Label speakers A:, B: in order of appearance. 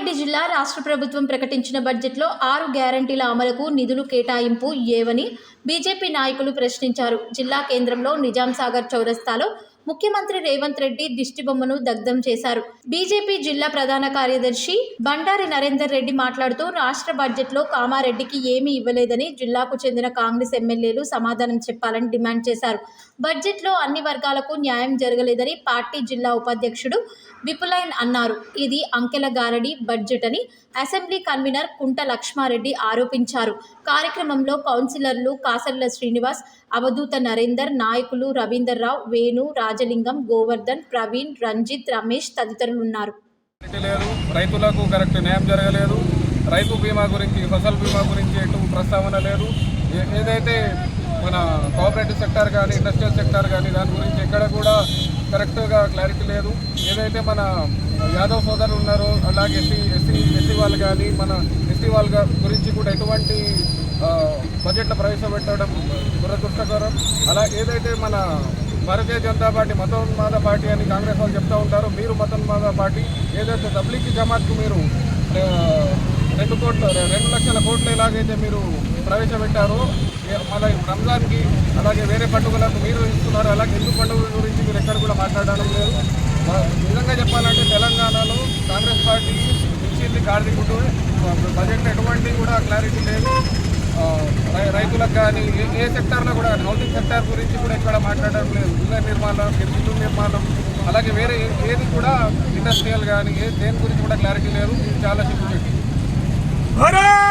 A: కామారెడ్డి జిల్లా రాష్ట్ర ప్రభుత్వం ప్రకటించిన బడ్జెట్లో 6 గ్యారంటీల అమలుకు నిధులు కేటాయింపు ఏవని బీజేపీ నాయకులు ప్రశ్నించారు. జిల్లా కేంద్రంలో నిజాం సాగర్ చౌరస్తాలో ముఖ్యమంత్రి రేవంత్ రెడ్డి దిష్టిబొమ్మను దగ్ధం చేశారు. బీజేపీ జిల్లా ప్రధాన కార్యదర్శి బండారి నరేందర్ రెడ్డి మాట్లాడుతూ రాష్ట్ర బడ్జెట్లో కామారెడ్డికి ఏమీ ఇవ్వలేదని జిల్లాకు చెందిన కాంగ్రెస్ ఎమ్మెల్యేలు సమాధానం చెప్పాలని డిమాండ్ చేశారు. బడ్జెట్లో అన్ని వర్గాలకు న్యాయం జరగలేదని పార్టీ జిల్లా ఉపాధ్యక్షుడు విపులైన్ అన్నారు. ఇది అంకెల గారడి బడ్జెట్ అని అసెంబ్లీ కన్వీనర్ కుంట లక్ష్మారెడ్డి ఆరోపించారు. కార్యక్రమంలో కౌన్సిలర్లు కాసర్ల శ్రీనివాస్, అవధూత నరేందర్, నాయకులు రవీందర్ రావు, వేణు, రాజలింగం, గోవర్ధన్, ప్రవీణ్, రంజిత్, రమేష్ తదితరులు ఉన్నారు.
B: రైతులకు కరెక్ట్ న్యాయం జరగలేదు. రైతు బీమా గురించి, ఫసల్ బీమా గురించి ఎటు ప్రస్తావన లేదు. ఏదైతే మన కోఆపరేటివ్ సెక్టార్ కానీ, ఇండస్ట్రియల్ సెక్టార్ కానీ దాని గురించి ఎక్కడ కూడా కరెక్ట్గా క్లారిటీ లేదు. ఏదైతే మన యాదవ్ సోదరులు ఉన్నారో అలాగే ఎస్సీ వాళ్ళు కానీ, మన ఎస్టీ వాళ్ళ గురించి కూడా ఎటువంటి బడ్జెట్లో ప్రవేశపెట్టడం దురదృష్టకరం. అలా ఏదైతే మన భారతీయ జనతా పార్టీ మతోన్మాద పార్టీ అని కాంగ్రెస్ వాళ్ళు చెప్తూ ఉంటారు, మీరు మతోన్మాద పార్టీ. ఏదైతే తబ్లీగీ జమాత్కు మీరు 2 లక్షల కోట్లు ఎలాగైతే మీరు ప్రవేశపెట్టారో, మళ్ళీ రంజాన్కి అలాగే వేరే పండుగలకు మీరు ఇస్తున్నారు. అలాగే హిందూ పండుగల గురించి మీరు ఎక్కడ కూడా మాట్లాడడం లేదు. నిజంగా చెప్పాలంటే తెలంగాణలో కాంగ్రెస్ పార్టీ ఇచ్చింది కార్మికుడు బడ్జెట్లో ఎటువంటి కూడా క్లారిటీ లేదు. రైతులకు కానీ ఏ సెక్టార్లో కూడా హౌసింగ్ సెక్టార్ గురించి కూడా ఎక్కడ మాట్లాడడం లేదు. ఇళ్ళ నిర్మాణం, ఇల్లు నిర్మాణం, అలాగే వేరే ఏది కూడా ఇండస్ట్రియల్ కానీ దేని గురించి కూడా క్లారిటీ లేదు. ఇది చాలా సింపుల్.